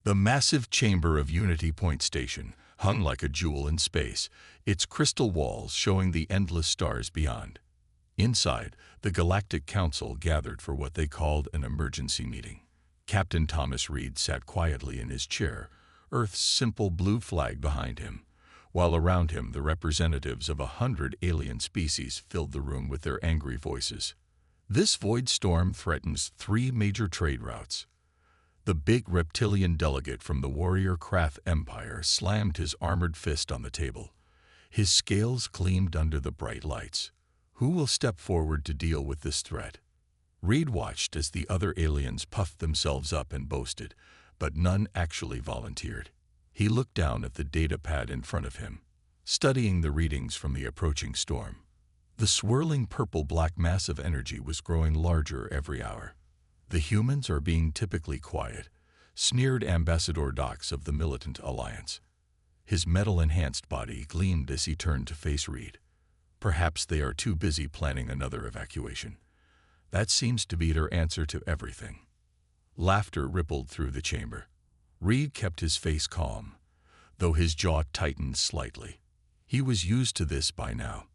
The massive chamber of Unity Point Station hung like a jewel in space, its crystal walls showing the endless stars beyond. Inside, the Galactic Council gathered for what they called an emergency meeting. Captain Thomas Reed sat quietly in his chair, Earth's simple blue flag behind him, while around him the representatives of 100 alien species filled the room with their angry voices. This void storm threatens 3 major trade routes. The big reptilian delegate from the warrior Krath Empire slammed his armored fist on the table. His scales gleamed under the bright lights. Who will step forward to deal with this threat? Reed watched as the other aliens puffed themselves up and boasted, but none actually volunteered. He looked down at the data pad in front of him, studying the readings from the approaching storm. The swirling purple-black mass of energy was growing larger every hour. "The humans are being typically quiet," sneered Ambassador Dox of the Militant Alliance. His metal-enhanced body gleamed as he turned to face Reed. "Perhaps they are too busy planning another evacuation. That seems to be their answer to everything." Laughter rippled through the chamber. Reed kept his face calm, though his jaw tightened slightly. He was used to this by now.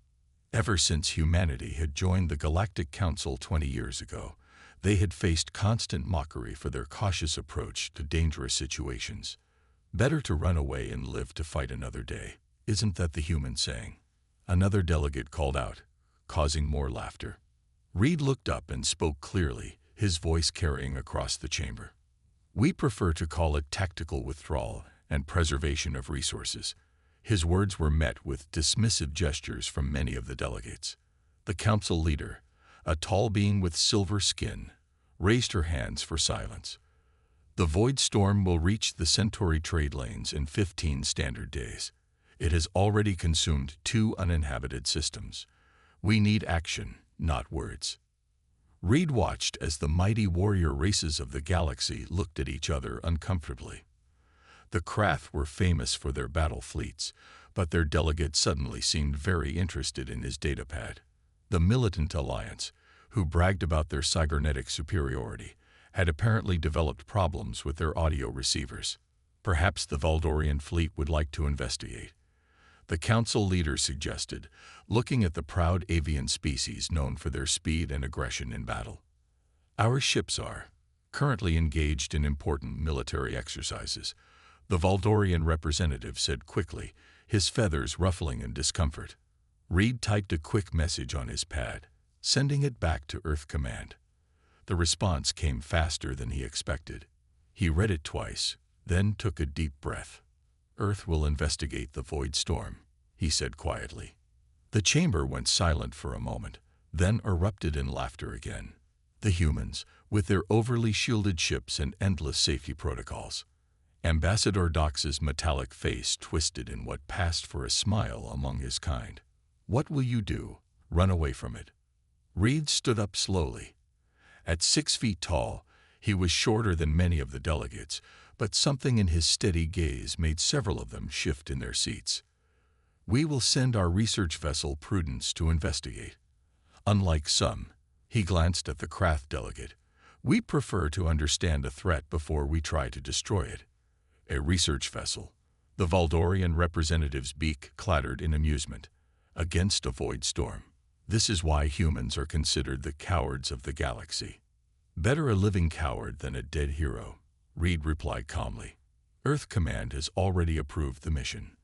Ever since humanity had joined the Galactic Council 20 years ago, they had faced constant mockery for their cautious approach to dangerous situations. Better to run away and live to fight another day. Isn't that the human saying? Another delegate called out, causing more laughter. Reed looked up and spoke clearly, his voice carrying across the chamber. "We prefer to call it tactical withdrawal and preservation of resources." His words were met with dismissive gestures from many of the delegates. The council leader, a tall being with silver skin, raised her hands for silence. "The void storm will reach the Centauri trade lanes in 15 standard days. It has already consumed 2 uninhabited systems. We need action, not words." Reed watched as the mighty warrior races of the galaxy looked at each other uncomfortably. The Krath were famous for their battle fleets, but their delegate suddenly seemed very interested in his datapad. The Militant Alliance, who bragged about their cybernetic superiority, had apparently developed problems with their audio receivers. Perhaps the Valdorian fleet would like to investigate. The council leader suggested, looking at the proud avian species known for their speed and aggression in battle. "Our ships are currently engaged in important military exercises," the Valdorian representative said quickly, his feathers ruffling in discomfort. Reed typed a quick message on his pad, sending it back to Earth Command. The response came faster than he expected. He read it twice, then took a deep breath. "Earth will investigate the void storm," he said quietly. The chamber went silent for a moment, then erupted in laughter again. The humans, with their overly shielded ships and endless safety protocols. Ambassador Dox's metallic face twisted in what passed for a smile among his kind. "What will you do? Run away from it?" Reed stood up slowly. At 6 feet tall, he was shorter than many of the delegates, but something in his steady gaze made several of them shift in their seats. "We will send our research vessel Prudence to investigate. Unlike some," he glanced at the Krath delegate, "we prefer to understand a threat before we try to destroy it." A research vessel. The Valdorian representative's beak clattered in amusement. "Against a void storm. This is why humans are considered the cowards of the galaxy." "Better a living coward than a dead hero," Reed replied calmly. "Earth Command has already approved the mission.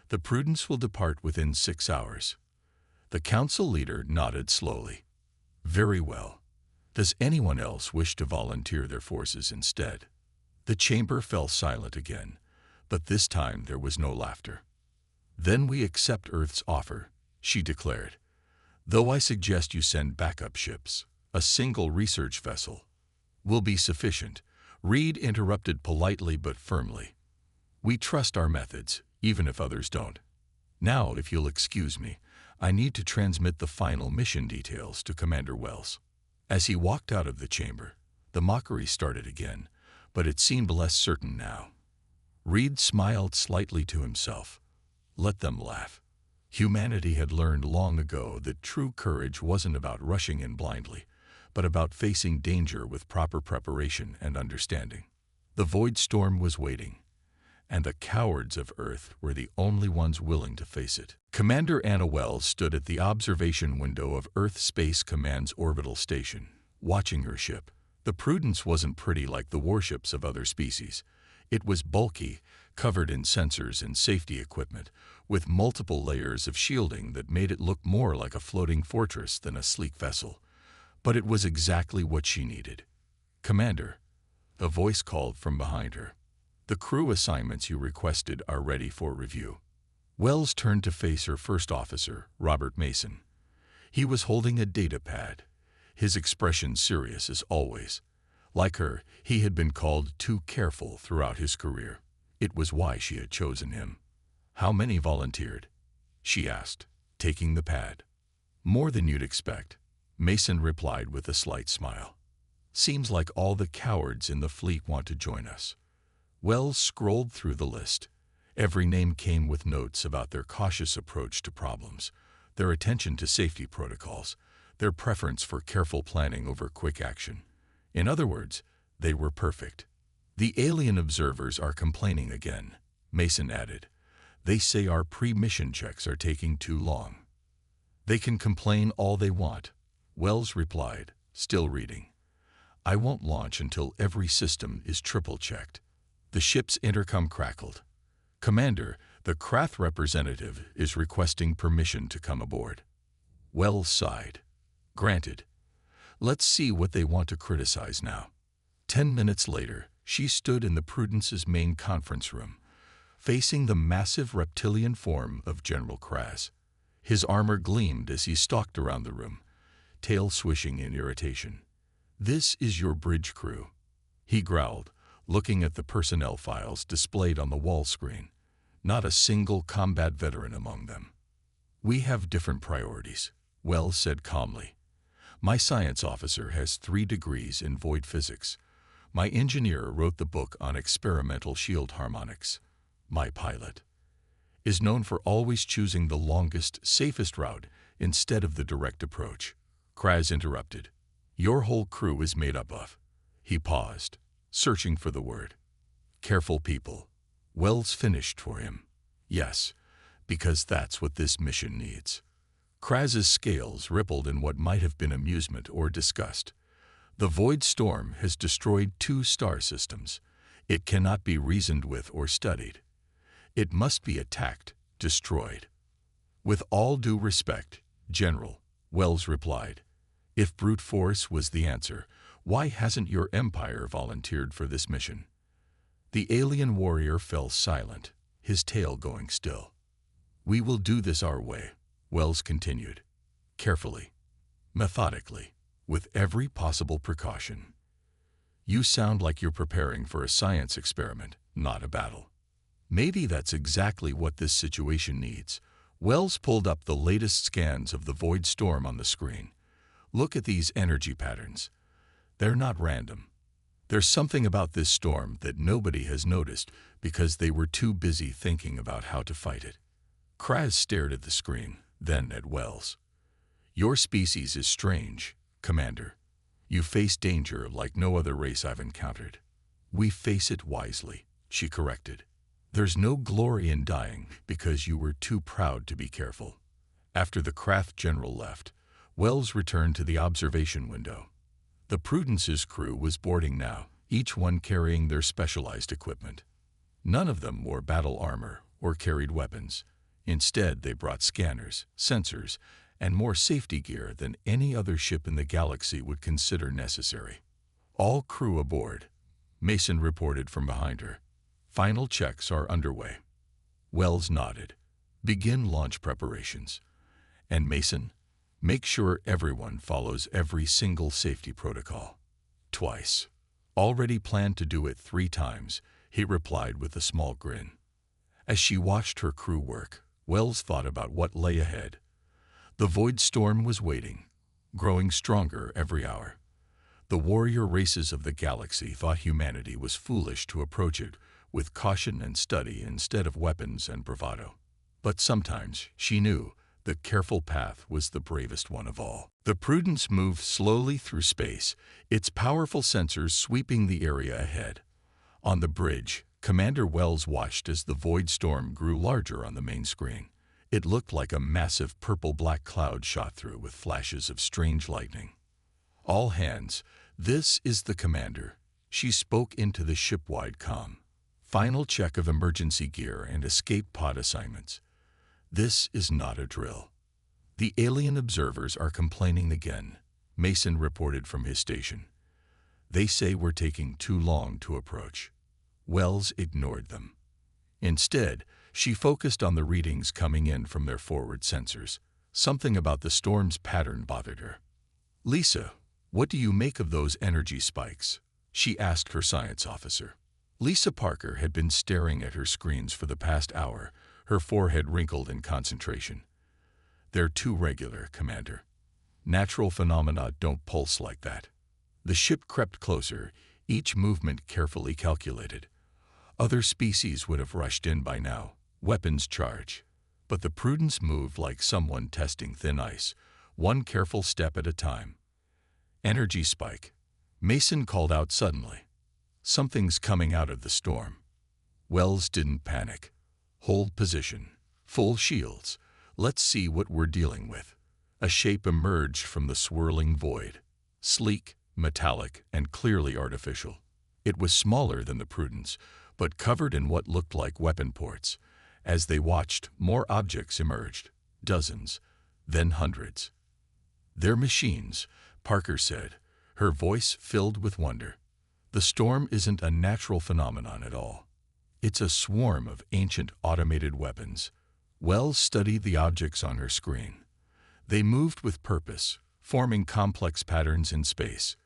The Prudence will depart within 6 hours. The council leader nodded slowly. "Very well. Does anyone else wish to volunteer their forces instead?" The chamber fell silent again, but this time there was no laughter. "Then we accept Earth's offer," she declared. "Though I suggest you send backup ships. A single research vessel will be sufficient," Reed interrupted politely but firmly. "We trust our methods, even if others don't. Now, if you'll excuse me, I need to transmit the final mission details to Commander Wells." As he walked out of the chamber, the mockery started again, but it seemed less certain now. Reed smiled slightly to himself. Let them laugh. Humanity had learned long ago that true courage wasn't about rushing in blindly, but about facing danger with proper preparation and understanding. The void storm was waiting, and the cowards of Earth were the only ones willing to face it. Commander Anna Wells stood at the observation window of Earth Space Command's orbital station, watching her ship. The Prudence wasn't pretty like the warships of other species. It was bulky, covered in sensors and safety equipment, with multiple layers of shielding that made it look more like a floating fortress than a sleek vessel. But it was exactly what she needed. "Commander," a voice called from behind her. "The crew assignments you requested are ready for review." Wells turned to face her first officer, Robert Mason. He was holding a data pad, his expression serious as always. Like her, he had been called too careful throughout his career. It was why she had chosen him. "How many volunteered?" she asked, taking the pad. "More than you'd expect," Mason replied with a slight smile. "Seems like all the cowards in the fleet want to join us." Wells scrolled through the list. Every name came with notes about their cautious approach to problems, their attention to safety protocols, their preference for careful planning over quick action. In other words, they were perfect. "The alien observers are complaining again," Mason added. "They say our pre-mission checks are taking too long." "They can complain all they want," Wells replied, still reading. "I won't launch until every system is triple-checked." The ship's intercom crackled. "Commander, the Krath representative is requesting permission to come aboard." Wells sighed. "Granted. Let's see what they want to criticize now." 10 minutes later, she stood in the Prudence's main conference room, facing the massive reptilian form of General Kraz. His armor gleamed as he stalked around the room, tail swishing in irritation. "This is your bridge crew," he growled, looking at the personnel files displayed on the wall screen. Not a single combat veteran among them. "We have different priorities," Wells said calmly. "My science officer has 3 degrees in void physics. My engineer wrote the book on experimental shield harmonics. My pilot is known for always choosing the longest, safest route instead of the direct approach." Kraz interrupted. "Your whole crew is made up of—" He paused, searching for the word. "Careful people." Wells finished for him. "Yes, because that's what this mission needs." Kraz's scales rippled in what might have been amusement or disgust. "The void storm has destroyed 2 star systems. It cannot be reasoned with or studied. It must be attacked, destroyed." "With all due respect, General," Wells replied, "if brute force was the answer, why hasn't your empire volunteered for this mission?" The alien warrior fell silent, his tail going still. "We will do this our way," Wells continued, carefully, methodically, with every possible precaution. "You sound like you're preparing for a science experiment, not a battle." "Maybe that's exactly what this situation needs." Wells pulled up the latest scans of the void storm on the screen. "Look at these energy patterns. They're not random. There's something about this storm that nobody has noticed because they were too busy thinking about how to fight it." Kraz stared at the screen, then at Wells. "Your species is strange, Commander. You face danger like no other race I've encountered." "We face it wisely," she corrected. "There's no glory in dying because you were too proud to be careful." After the Krath general left, Wells returned to the observation window. The Prudence's crew was boarding now, each one carrying their specialized equipment. None of them wore battle armor or carried weapons. Instead, they brought scanners, sensors, and more safety gear than any other ship in the galaxy would consider necessary. "All crew aboard," Mason reported from behind her. "Final checks are underway." Wells nodded. "Begin launch preparations. And Mason, make sure everyone follows every single safety protocol." "Twice. Already planned to do it 3 times, he replied with a small grin. As she watched her crew work, Wells thought about what lay ahead. The void storm was waiting, growing stronger every hour. The warrior races of the galaxy thought humanity was foolish to approach it with caution and study instead of weapons and bravado. But sometimes, she knew, the careful path was the bravest one of all. The Prudence moved slowly through space, its powerful sensors sweeping the area ahead. On the bridge, Commander Wells watched as the void storm grew larger on the main screen. It looked like a massive purple-black cloud shot through with flashes of strange lightning. "All hands, this is the commander." She spoke into the ship-wide comm. "Final check of emergency gear and escape pod assignments. This is not a drill." "The alien observers are complaining again," Mason reported from his station. "They say we're taking too long to approach." Wells ignored them. Instead, she focused on the readings coming in from their forward sensors. Something about the storm's pattern bothered her. "Lisa, what do you make of those energy spikes?" she asked her science officer. Lisa Parker had been staring at her screens for the past hour, her forehead wrinkled in concentration. "They're too regular, Commander. Natural phenomena don't pulse like that." The ship crept closer, each movement carefully calculated. Other species would have rushed in by now, weapons charge. But the Prudence moved like someone testing thin ice, one careful step at a time. "Energy spike," Mason called out suddenly. "Something's coming out of the storm." Wells didn't panic. "Hold position. Full shields. Let's see what we're dealing with." A shape emerged from the swirling void. Sleek, metallic, and clearly artificial. It was smaller than the Prudence, but covered in what looked like weapon ports. As they watched, more objects emerged. Dozens, then hundreds. "They're machines," Parker said, her voice filled with wonder. "The storm isn't a natural phenomenon at all. It's a swarm of ancient automated weapons." Wells studied the objects on her screen. They moved with purpose, forming complex patterns in space.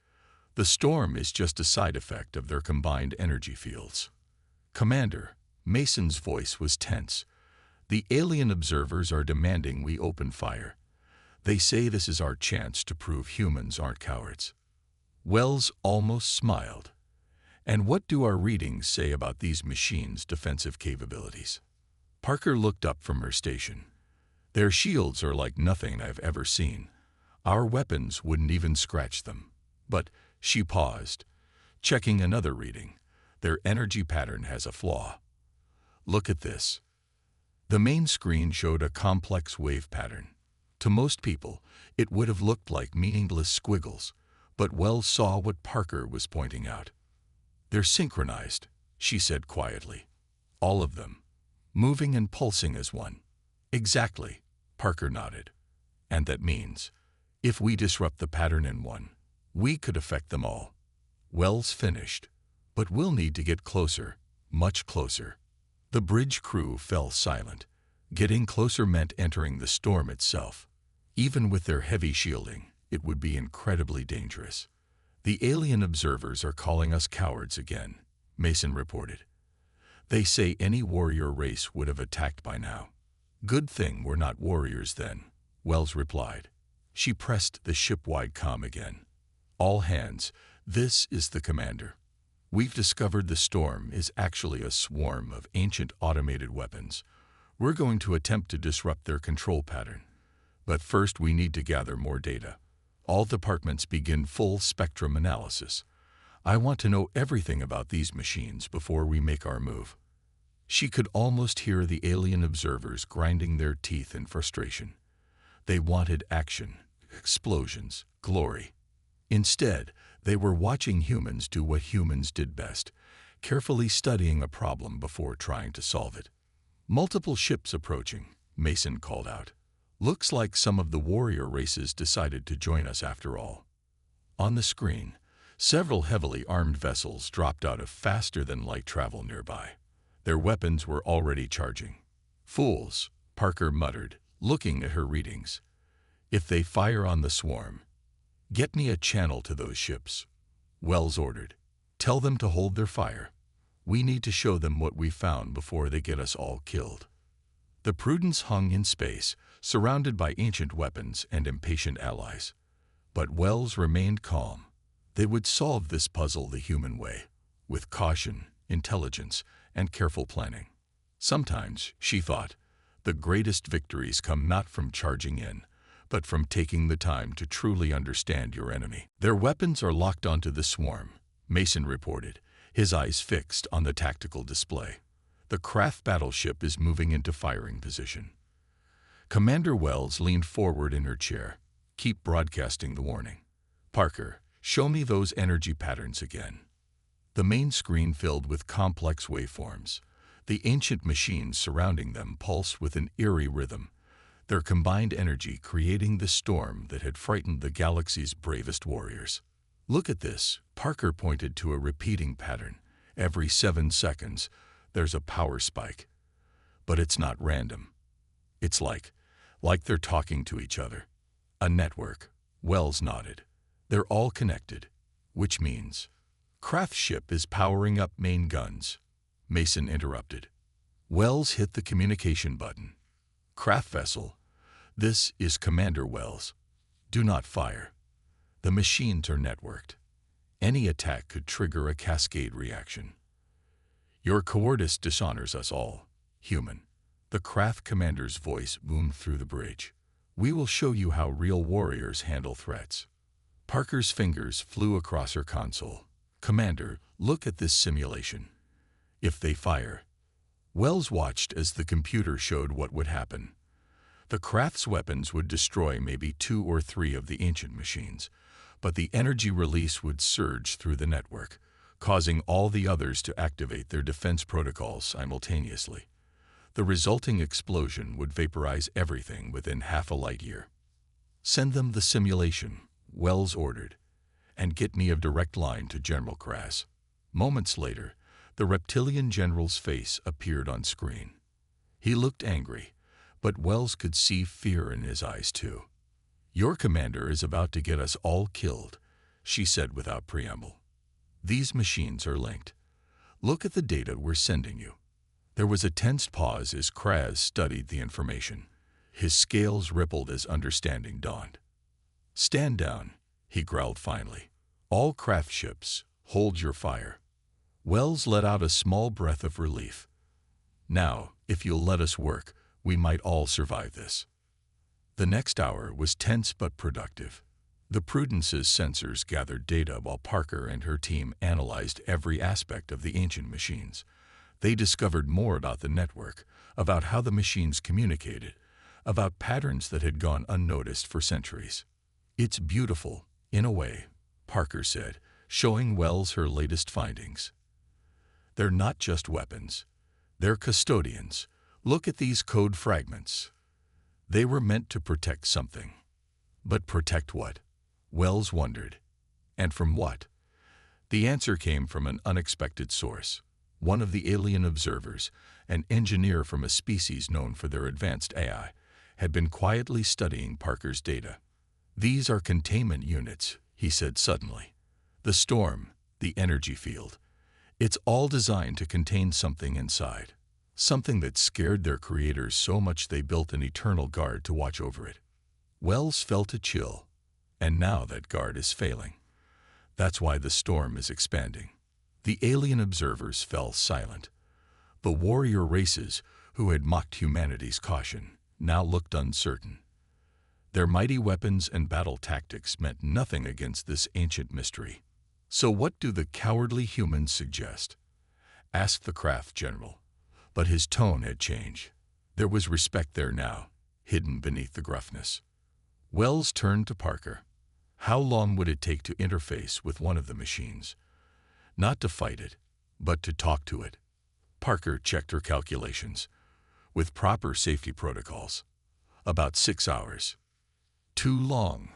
The storm is just a side effect of their combined energy fields. "Commander," Mason's voice was tense. "The alien observers are demanding we open fire. They say this is our chance to prove humans aren't cowards." Wells almost smiled. "And what do our readings say about these machines' defensive capabilities?" Parker looked up from her station. "Their shields are like nothing I've ever seen. Our weapons wouldn't even scratch them. But," she paused, checking another reading, "their energy pattern has a flaw. Look at this." The main screen showed a complex wave pattern. To most people, it would have looked like meaningless squiggles, but Wells saw what Parker was pointing out. "They're synchronized," she said quietly. "All of them. Moving and pulsing as one." "Exactly," Parker nodded. "And that means, if we disrupt the pattern in one, we could affect them all." Wells finished. "But we'll need to get closer, much closer." The bridge crew fell silent. Getting closer meant entering the storm itself. Even with their heavy shielding, it would be incredibly dangerous. "The alien observers are calling us cowards again," Mason reported. "They say any warrior race would have attacked by now." "Good thing we're not warriors then," Wells replied. She pressed the ship-wide comm again. "All hands, this is the commander. We've discovered the storm is actually a swarm of ancient automated weapons. We're going to attempt to disrupt their control pattern. But first we need to gather more data. All departments begin full spectrum analysis. I want to know everything about these machines before we make our move." She could almost hear the alien observers grinding their teeth in frustration. They wanted action, explosions, glory. Instead, they were watching humans do what humans did best, carefully studying a problem before trying to solve it. "Multiple ships approaching," Mason called out. "Looks like some of the warrior races decided to join us after all." On the screen, several heavily armed vessels dropped out of faster-than-light travel nearby. Their weapons were already charging. "Fools," Parker muttered, looking at her readings. "If they fire on the swarm, get me a channel to those ships," Wells ordered. "Tell them to hold their fire. We need to show them what we found before they get us all killed." The Prudence hung in space, surrounded by ancient weapons and impatient allies. But Wells remained calm. They would solve this puzzle the human way, with caution, intelligence, and careful planning. Sometimes, she thought, the greatest victories come not from charging in, but from taking the time to truly understand your enemy. "Their weapons are locked onto the swarm," Mason reported, his eyes fixed on the tactical display. The craft battleship is moving into firing position. Commander Wells leaned forward in her chair. Keep broadcasting the warning. Parker, show me those energy patterns again. The main screen filled with complex waveforms. The ancient machines surrounding them pulse with an eerie rhythm, their combined energy creating the storm that had frightened the galaxy's bravest warriors. Look at this, Parker pointed to a repeating pattern. Every 7 seconds, there's a power spike. But it's not random. It's like they're talking to each other. A network. Wells nodded. They're all connected, which means craft ship is powering up main guns. Mason interrupted. Wells hit the communication button. Craft vessel, this is Commander Wells. Do not fire. The machines are networked. Any attack could trigger a cascade reaction. Your cowardice dishonors us all, human. The craft commander's voice boomed through the bridge. We will show you how real warriors handle threats. Parker's fingers flew across her console. Commander, look at this simulation. If they fire. Wells watched as the computer showed what would happen. The craft's weapons would destroy maybe 2 or 3 of the ancient machines, but the energy release would surge through the network, causing all the others to activate their defense protocols simultaneously. The resulting explosion would vaporize everything within half a light year. Send them the simulation, Wells ordered, and get me a direct line to General Krass. Moments later, the reptilian general's face appeared on screen. He looked angry, but Wells could see fear in his eyes too. Your commander is about to get us all killed, she said without preamble. These machines are linked. Look at the data we're sending you. There was a tense pause as Krass studied the information. His scales rippled as understanding dawned. Stand down, he growled finally. All craft ships, hold your fire. Wells let out a small breath of relief. Now, if you'll let us work, we might all survive this. The next hour was tense but productive. The Prudence's sensors gathered data while Parker and her team analyzed every aspect of the ancient machines. They discovered more about the network, about how the machines communicated, about patterns that had gone unnoticed for centuries. It's beautiful, in a way, Parker said, showing Wells her latest findings. They're not just weapons. They're custodians. Look at these code fragments. They were meant to protect something. But protect what? Wells wondered. And from what? The answer came from an unexpected source. One of the alien observers, an engineer from a species known for their advanced AI, had been quietly studying Parker's data. These are containment units, he said suddenly. The storm, the energy field. It's all designed to contain something inside. Something that scared their creators so much they built an eternal guard to watch over it. Wells felt a chill, and now that guard is failing. That's why the storm is expanding. The alien observers fell silent. The warrior races, who had mocked humanity's caution, now looked uncertain. Their mighty weapons and battle tactics meant nothing against this ancient mystery. So what do the cowardly humans suggest? Asked the craft general. But his tone had changed. There was respect there now, hidden beneath the gruffness. Wells turned to Parker. How long would it take to interface with one of the machines? Not to fight it, but to talk to it. Parker checked her calculations. With proper safety protocols. About 6 hours. Too long,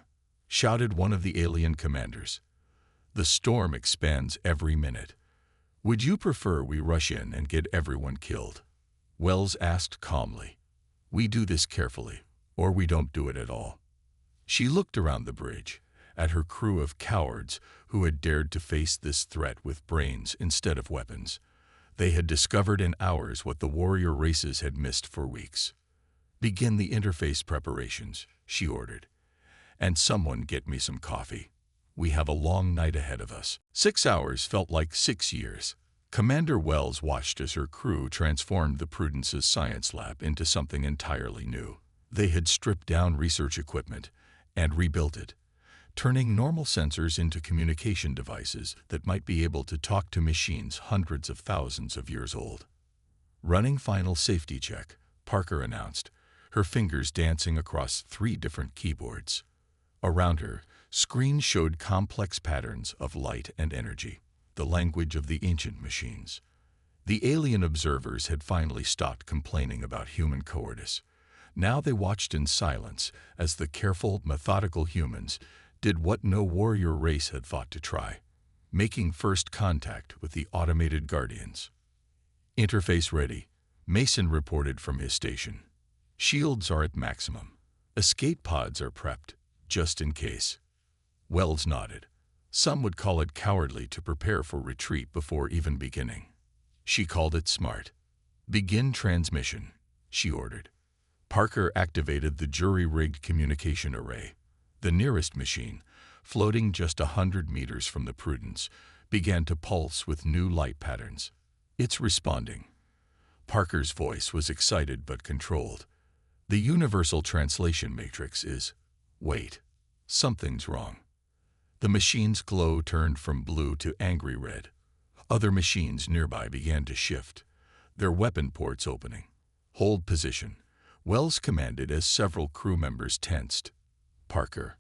shouted one of the alien commanders. The storm expands every minute. Would you prefer we rush in and get everyone killed? Wells asked calmly. We do this carefully, or we don't do it at all. She looked around the bridge, at her crew of cowards who had dared to face this threat with brains instead of weapons. They had discovered in hours what the warrior races had missed for weeks. Begin the interface preparations, she ordered. And someone get me some coffee. We have a long night ahead of us. 6 hours felt like 6 years. Commander Wells watched as her crew transformed the Prudence's science lab into something entirely new. They had stripped down research equipment and rebuilt it, turning normal sensors into communication devices that might be able to talk to machines hundreds of thousands of years old. Running final safety check, Parker announced, her fingers dancing across 3 different keyboards. Around her, screens showed complex patterns of light and energy, the language of the ancient machines. The alien observers had finally stopped complaining about human cowardice. Now they watched in silence as the careful, methodical humans did what no warrior race had thought to try, making first contact with the automated guardians. Interface ready, Mason reported from his station. Shields are at maximum. Escape pods are prepped, just in case. Wells nodded. Some would call it cowardly to prepare for retreat before even beginning. She called it smart. Begin transmission, she ordered. Parker activated the jury-rigged communication array. The nearest machine, floating just 100 meters from the Prudence, began to pulse with new light patterns. It's responding. Parker's voice was excited but controlled. The universal translation matrix is, wait, something's wrong. The machine's glow turned from blue to angry red. Other machines nearby began to shift, their weapon ports opening. Hold position, Wells commanded as several crew members tensed. Parker.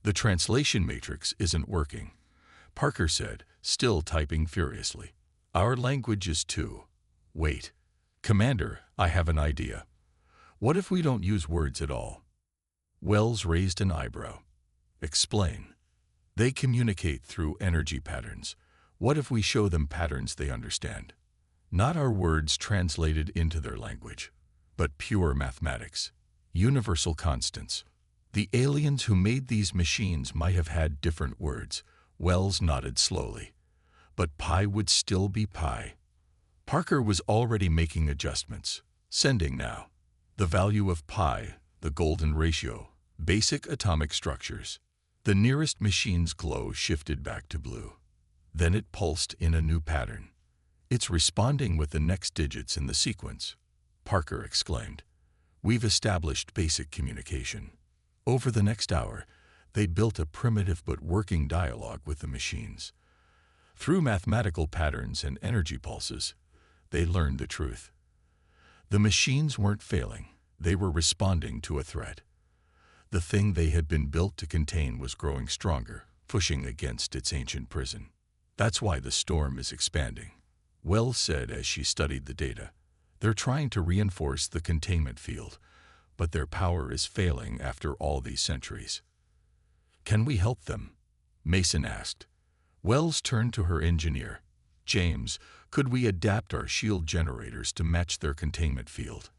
The translation matrix isn't working, Parker said, still typing furiously. Our language is too. Wait. Commander, I have an idea. What if we don't use words at all? Wells raised an eyebrow. Explain. They communicate through energy patterns. What if we show them patterns they understand? Not our words translated into their language, but pure mathematics, universal constants. The aliens who made these machines might have had different words. Wells nodded slowly. But pi would still be pi. Parker was already making adjustments. Sending now. The value of pi, the golden ratio, basic atomic structures. The nearest machine's glow shifted back to blue. Then it pulsed in a new pattern. It's responding with the next digits in the sequence, Parker exclaimed. We've established basic communication. Over the next hour, they built a primitive but working dialogue with the machines. Through mathematical patterns and energy pulses, they learned the truth. The machines weren't failing, they were responding to a threat. The thing they had been built to contain was growing stronger, pushing against its ancient prison. That's why the storm is expanding, Wells said as she studied the data. They're trying to reinforce the containment field, but their power is failing after all these centuries. Can we help them? Mason asked. Wells turned to her engineer. James, could we adapt our shield generators to match their containment field?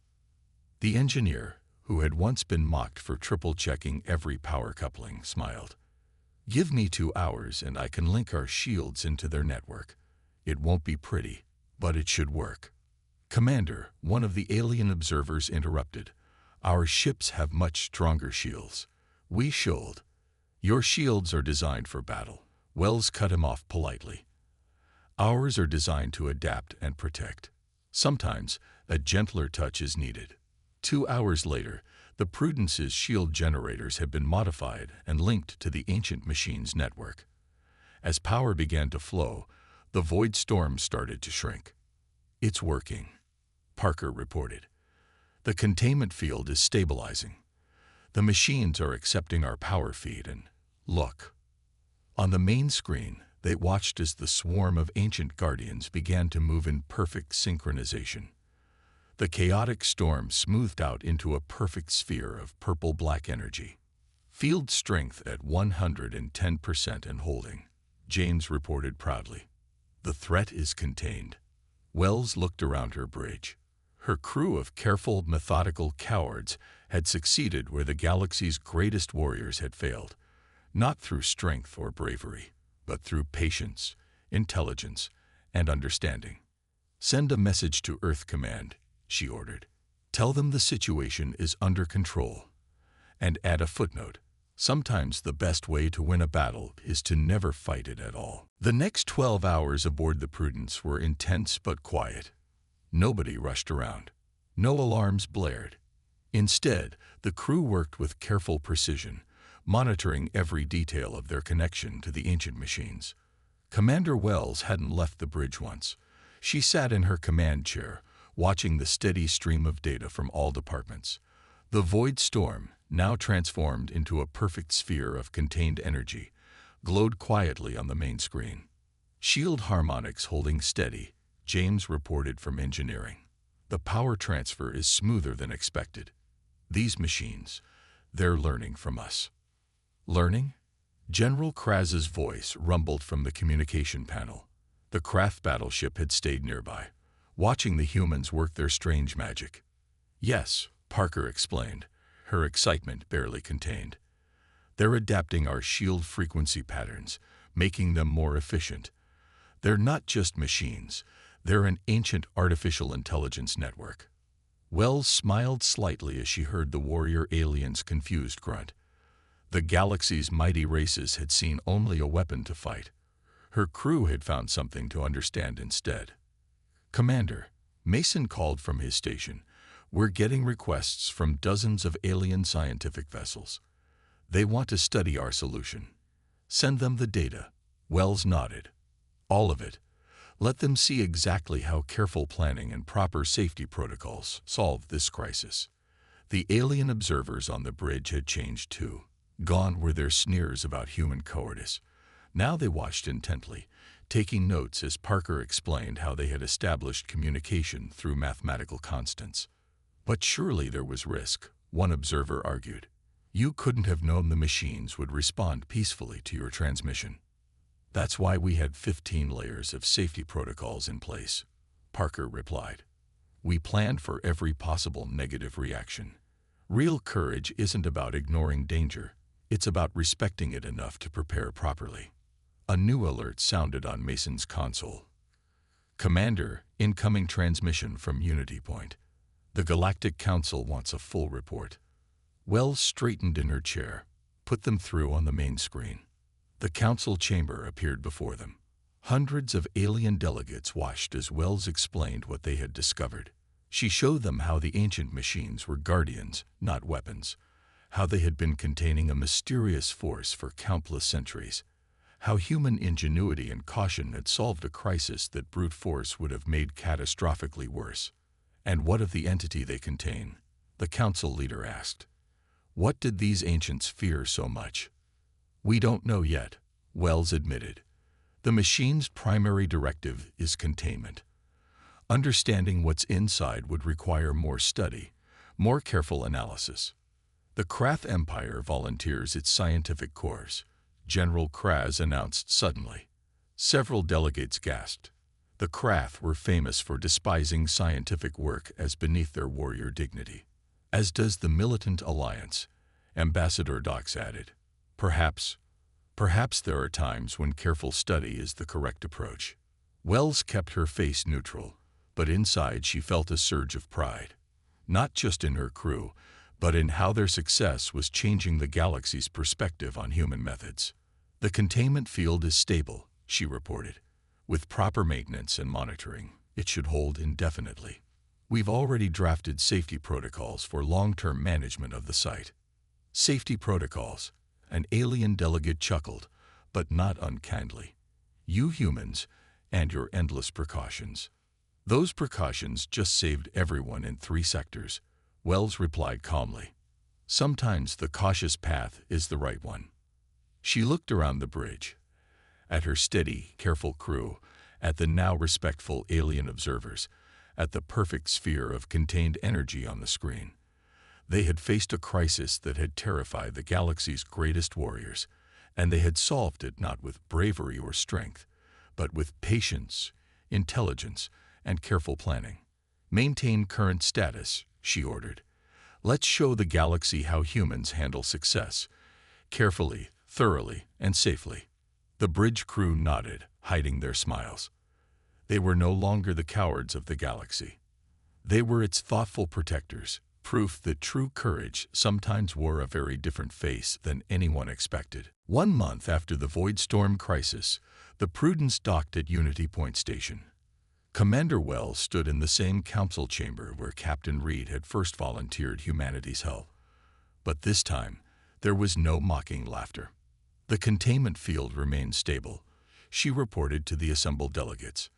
The engineer, who had once been mocked for triple-checking every power coupling, smiled. Give me 2 hours and I can link our shields into their network. It won't be pretty, but it should work. Commander, one of the alien observers interrupted. Our ships have much stronger shields. We shield. Your shields are designed for battle. Wells cut him off politely. Ours are designed to adapt and protect. Sometimes a gentler touch is needed. 2 hours later, the Prudence's shield generators had been modified and linked to the ancient machine's network. As power began to flow, the void storm started to shrink. It's working, Parker reported. The containment field is stabilizing. The machines are accepting our power feed and, look. On the main screen, they watched as the swarm of ancient guardians began to move in perfect synchronization. The chaotic storm smoothed out into a perfect sphere of purple-black energy. Field strength at 110% and holding, James reported proudly. The threat is contained. Wells looked around her bridge. Her crew of careful, methodical cowards had succeeded where the galaxy's greatest warriors had failed, not through strength or bravery, but through patience, intelligence, and understanding. Send a message to Earth Command, she ordered. Tell them the situation is under control. And add a footnote. Sometimes the best way to win a battle is to never fight it at all. The next 12 hours aboard the Prudence were intense but quiet. Nobody rushed around. No alarms blared. Instead, the crew worked with careful precision, monitoring every detail of their connection to the ancient machines. Commander Wells hadn't left the bridge once. She sat in her command chair, watching the steady stream of data from all departments. The void storm, now transformed into a perfect sphere of contained energy, glowed quietly on the main screen. Shield harmonics holding steady, James reported from engineering. The power transfer is smoother than expected. These machines, they're learning from us. Learning? General Kraz's voice rumbled from the communication panel. The craft battleship had stayed nearby, watching the humans work their strange magic. Yes, Parker explained, her excitement barely contained. They're adapting our shield frequency patterns, making them more efficient. They're not just machines, they're an ancient artificial intelligence network. Wells smiled slightly as she heard the warrior alien's confused grunt. The galaxy's mighty races had seen only a weapon to fight. Her crew had found something to understand instead. "Commander," Mason called from his station, "we're getting requests from dozens of alien scientific vessels. They want to study our solution. Send them the data." Wells nodded. "All of it. Let them see exactly how careful planning and proper safety protocols solved this crisis." The alien observers on the bridge had changed too. Gone were their sneers about human cowardice. Now they watched intently, taking notes as Parker explained how they had established communication through mathematical constants. "But surely there was risk," one observer argued. "You couldn't have known the machines would respond peacefully to your transmission." "That's why we had 15 layers of safety protocols in place," Parker replied. "We planned for every possible negative reaction. Real courage isn't about ignoring danger. It's about respecting it enough to prepare properly." A new alert sounded on Mason's console. "Commander, incoming transmission from Unity Point. The Galactic Council wants a full report." Wells straightened in her chair, put them through on the main screen. The council chamber appeared before them. Hundreds of alien delegates watched as Wells explained what they had discovered. She showed them how the ancient machines were guardians, not weapons, how they had been containing a mysterious force for countless centuries, how human ingenuity and caution had solved a crisis that brute force would have made catastrophically worse. "And what of the entity they contain?" the council leader asked. "What did these ancients fear so much?" "We don't know yet," Wells admitted. "The machine's primary directive is containment. Understanding what's inside would require more study, more careful analysis. The Krath Empire volunteers its scientific corps," General Kraz announced suddenly. Several delegates gasped. The Krath were famous for despising scientific work as beneath their warrior dignity. "As does the Militant Alliance," Ambassador Dox added. Perhaps there are times when careful study is the correct approach." Wells kept her face neutral, but inside she felt a surge of pride. Not just in her crew, but in how their success was changing the galaxy's perspective on human methods. "The containment field is stable," she reported. "With proper maintenance and monitoring, it should hold indefinitely. We've already drafted safety protocols for long-term management of the site." "Safety protocols," an alien delegate chuckled, but not unkindly. "You humans, and your endless precautions." "Those precautions just saved everyone in 3 sectors," Wells replied calmly. "Sometimes the cautious path is the right one." She looked around the bridge, at her steady, careful crew, at the now respectful alien observers, at the perfect sphere of contained energy on the screen. They had faced a crisis that had terrified the galaxy's greatest warriors, and they had solved it not with bravery or strength, but with patience, intelligence, and careful planning. "Maintain current status," she ordered. "Let's show the galaxy how humans handle success, carefully, thoroughly, and safely." The bridge crew nodded, hiding their smiles. They were no longer the cowards of the galaxy. They were its thoughtful protectors, proof that true courage sometimes wore a very different face than anyone expected. 1 month after the Void Storm crisis, the Prudence docked at Unity Point Station. Commander Wells stood in the same council chamber where Captain Reed had first volunteered humanity's help. But this time, There was no mocking laughter. The containment field remained stable, she reported to the assembled delegates.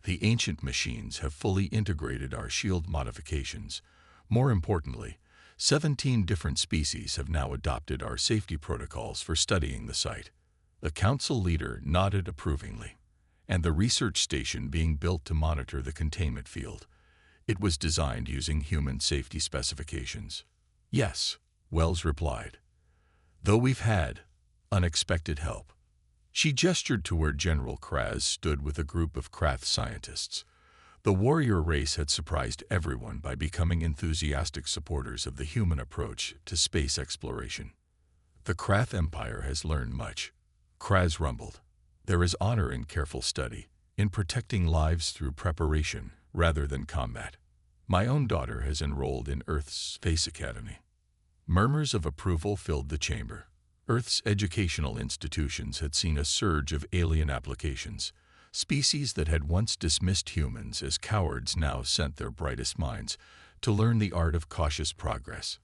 The ancient machines have fully integrated our shield modifications. More importantly, 17 different species have now adopted our safety protocols for studying the site. The council leader nodded approvingly. And the research station being built to monitor the containment field. It was designed using human safety specifications. Yes, Wells replied. Though we've had unexpected help. She gestured to where General Kraz stood with a group of Krath scientists. The warrior race had surprised everyone by becoming enthusiastic supporters of the human approach to space exploration. The Krath Empire has learned much. Kraz rumbled. There is honor in careful study, in protecting lives through preparation rather than combat. My own daughter has enrolled in Earth's Space Academy. Murmurs of approval filled the chamber. Earth's educational institutions had seen a surge of alien applications. Species that had once dismissed humans as cowards now sent their brightest minds to learn the art of cautious progress.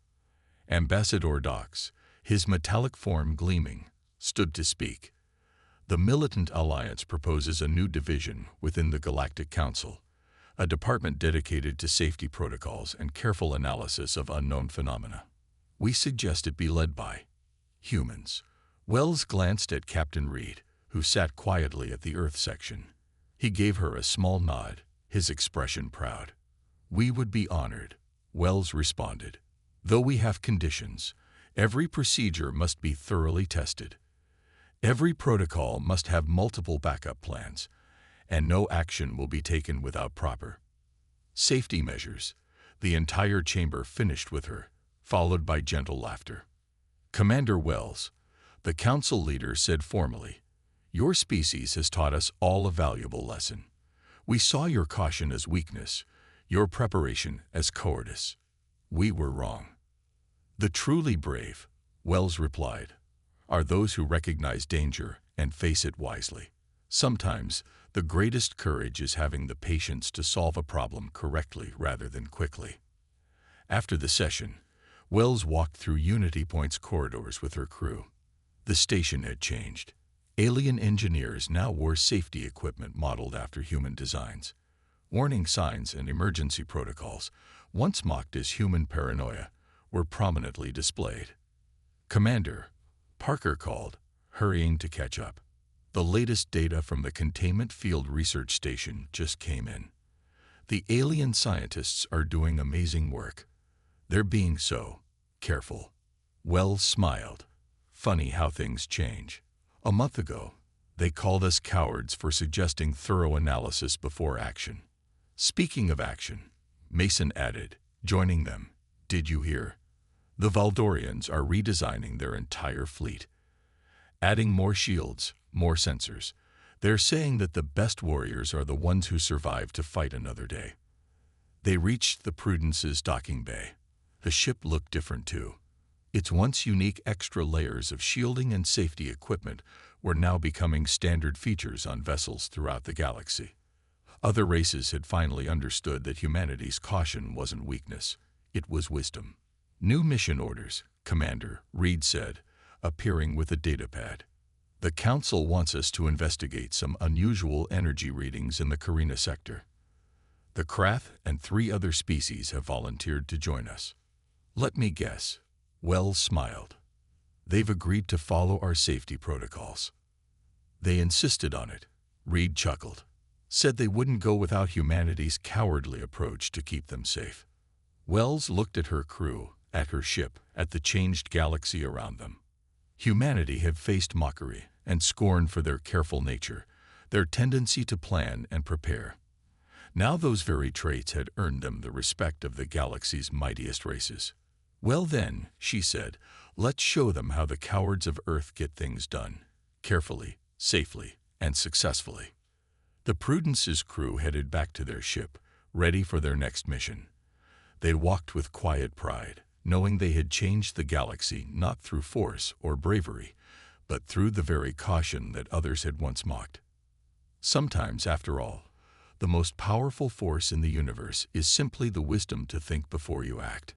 Ambassador Dox, his metallic form gleaming, stood to speak. The Militant Alliance proposes a new division within the Galactic Council, a department dedicated to safety protocols and careful analysis of unknown phenomena. We suggest it be led by humans. Wells glanced at Captain Reed, who sat quietly at the Earth section. He gave her a small nod, his expression proud. We would be honored, Wells responded. Though we have conditions, every procedure must be thoroughly tested. Every protocol must have multiple backup plans, and no action will be taken without proper safety measures. The entire chamber finished with her, followed by gentle laughter. Commander Wells, the council leader said formally, your species has taught us all a valuable lesson. We saw your caution as weakness, your preparation as cowardice. We were wrong. The truly brave, Wells replied, are those who recognize danger and face it wisely. Sometimes, the greatest courage is having the patience to solve a problem correctly rather than quickly. After the session, Wells walked through Unity Point's corridors with her crew. The station had changed. Alien engineers now wore safety equipment modeled after human designs. Warning signs and emergency protocols, once mocked as human paranoia, were prominently displayed. Commander, Parker called, hurrying to catch up. The latest data from the Containment Field Research Station just came in. The alien scientists are doing amazing work. They're being so careful. Wells smiled. Funny how things change. A month ago, they called us cowards for suggesting thorough analysis before action. Speaking of action, Mason added, joining them, did you hear? The Valdorians are redesigning their entire fleet. Adding more shields, more sensors. They're saying that the best warriors are the ones who survive to fight another day. They reached the Prudence's docking bay. The ship looked different too. Its once unique extra layers of shielding and safety equipment were now becoming standard features on vessels throughout the galaxy. Other races had finally understood that humanity's caution wasn't weakness, it was wisdom. New mission orders, Commander, Reed said, appearing with a datapad. The Council wants us to investigate some unusual energy readings in the Carina sector. The Krath and 3 other species have volunteered to join us. Let me guess. Wells smiled. They've agreed to follow our safety protocols. They insisted on it, Reed chuckled. Said they wouldn't go without humanity's cowardly approach to keep them safe. Wells looked at her crew, at her ship, at the changed galaxy around them. Humanity had faced mockery and scorn for their careful nature, their tendency to plan and prepare. Now those very traits had earned them the respect of the galaxy's mightiest races. Well then, she said, let's show them how the cowards of Earth get things done, carefully, safely, and successfully. The Prudence's crew headed back to their ship, ready for their next mission. They walked with quiet pride, knowing they had changed the galaxy not through force or bravery, but through the very caution that others had once mocked. Sometimes, after all, the most powerful force in the universe is simply the wisdom to think before you act.